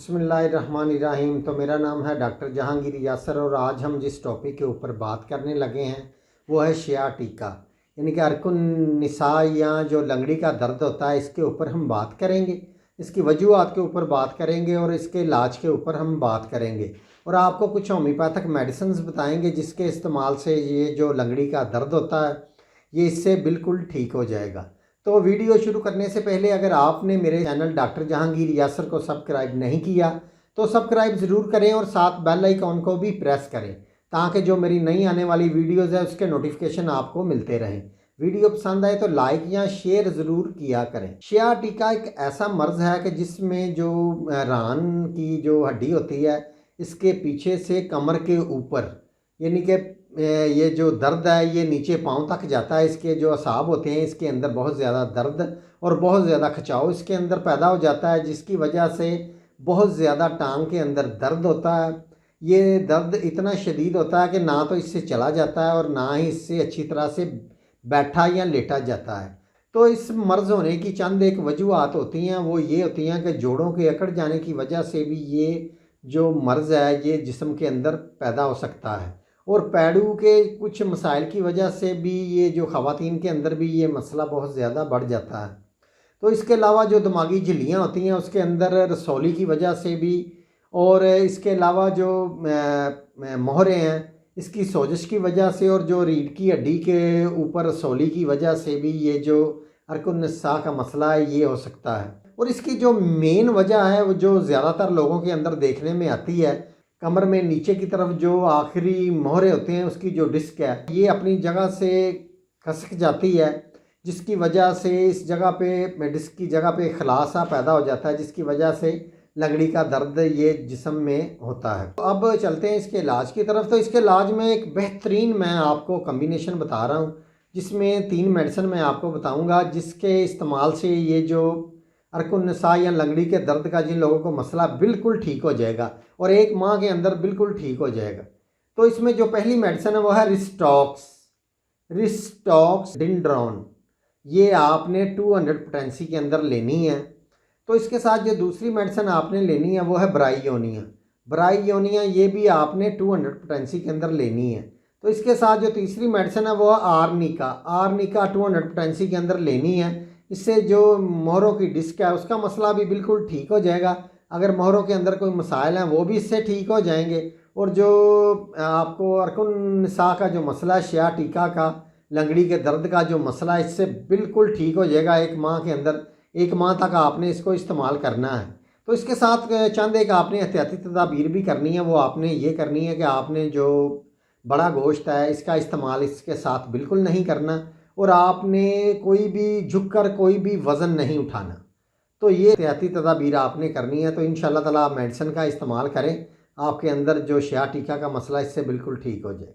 बिस्मिल्लाहिर्रहमानिर्रहीम। तो मेरा नाम है डॉक्टर जहांगीर यासर और आज हम जिस टॉपिक के ऊपर बात करने लगे हैं वो है शियाटिका, यानी कि अरकुन निसा या जो लंगड़ी का दर्द होता है, इसके ऊपर हम बात करेंगे। इसकी वजूहात के ऊपर बात करेंगे और इसके इलाज के ऊपर हम बात करेंगे और आपको कुछ होम्योपैथिक मेडिसिन बताएंगे जिसके इस्तेमाल से ये जो लंगड़ी का दर्द होता है ये इससे बिल्कुल ठीक हो जाएगा। तो वीडियो शुरू करने से पहले अगर आपने मेरे चैनल डॉक्टर जहांगीर यासर को सब्सक्राइब नहीं किया तो सब्सक्राइब ज़रूर करें और साथ बेल आइकॉन को भी प्रेस करें ताकि जो मेरी नई आने वाली वीडियोज़ है उसके नोटिफिकेशन आपको मिलते रहें। वीडियो पसंद आए तो लाइक या शेयर ज़रूर किया करें। शियाटिका एक ऐसा मर्ज़ है कि जिसमें जो रान की जो हड्डी होती है इसके पीछे से कमर के ऊपर, यानी कि ये जो दर्द है ये नीचे पाँव तक जाता है। इसके जो असाब होते हैं इसके अंदर बहुत ज़्यादा दर्द और बहुत ज़्यादा खिंचाव इसके अंदर पैदा हो जाता है, जिसकी वजह से बहुत ज़्यादा टांग के अंदर दर्द होता है। ये दर्द इतना शदीद होता है कि ना तो इससे चला जाता है और ना ही इससे अच्छी तरह से बैठा या लेटा जाता है। तो इस मर्ज़ होने की चंद एक वजूहात होती हैं, वो ये होती हैं कि जोड़ों के अकड़ जाने की वजह से भी ये जो मर्ज़ है ये जिस्म के अंदर पैदा हो सकता है और पैडू के कुछ मसाइल की वजह से भी ये जो ख़वातीन के अंदर भी ये मसला बहुत ज़्यादा बढ़ जाता है। तो इसके अलावा जो दिमागी झिल्लियाँ होती हैं उसके अंदर रसौली की वजह से भी, और इसके अलावा जो मोहरे हैं इसकी सोजिश की वजह से, और जो रीढ़ की हड्डी के ऊपर रसौली की वजह से भी ये जो अरकुन निसा का मसला है ये हो सकता है। और इसकी जो मेन वजह है वो जो ज़्यादातर लोगों के अंदर देखने में आती है, कमर में नीचे की तरफ जो आखिरी मोहरे होते हैं उसकी जो डिस्क है ये अपनी जगह से खसक जाती है, जिसकी वजह से इस जगह पे डिस्क की जगह पे खलासा पैदा हो जाता है, जिसकी वजह से लंगड़ी का दर्द ये जिस्म में होता है। तो अब चलते हैं इसके इलाज की तरफ। तो इसके इलाज में एक बेहतरीन मैं आपको कम्बिनेशन बता रहा हूँ जिसमें 3 मेडिसिन मैं आपको बताऊँगा जिसके इस्तेमाल से ये जो अरकुन निसा या लंगड़ी के दर्द का जिन लोगों को मसला बिल्कुल ठीक हो जाएगा और 1 माह के अंदर बिल्कुल ठीक हो जाएगा। तो इसमें जो पहली मेडिसिन है वो है रिस्टॉक्स डिंड्रॉन। ये आपने 200 पोटेंसी के अंदर लेनी है। तो इसके साथ जो दूसरी मेडिसिन आपने लेनी है वो है ब्राइयोनिया। ये भी आपने 200 पोटेंसी के अंदर लेनी है। तो इसके साथ जो तीसरी मेडिसिन है वो है आर्निका 200 पोटेंसी के अंदर लेनी है। इससे जो मोहरों की डिस्क है उसका मसला भी बिल्कुल ठीक हो जाएगा। अगर मोहरों के अंदर कोई मसाइल हैं वो भी इससे ठीक हो जाएंगे। और जो आपको अरकुन निसा का जो मसला है, शियाटिका का लंगड़ी के दर्द का जो मसला है, इससे बिल्कुल ठीक हो जाएगा 1 माह के अंदर। 1 माह तक आपने इसको इस्तेमाल करना है। तो इसके साथ चंद एक आपने एहतियाती तदाबीर भी करनी है। वो आपने ये करनी है कि आपने जो बड़ा गोश्त है इसका इस्तेमाल इसके साथ बिल्कुल नहीं करना और आपने कोई भी झुककर कोई भी वज़न नहीं उठाना। तो ये एहतियाती तदाबीर आपने करनी है। तो इंशाअल्लाह ताला आप मेडिसिन का इस्तेमाल करें, आपके अंदर जो शियाटिका का मसला इससे बिल्कुल ठीक हो जाए।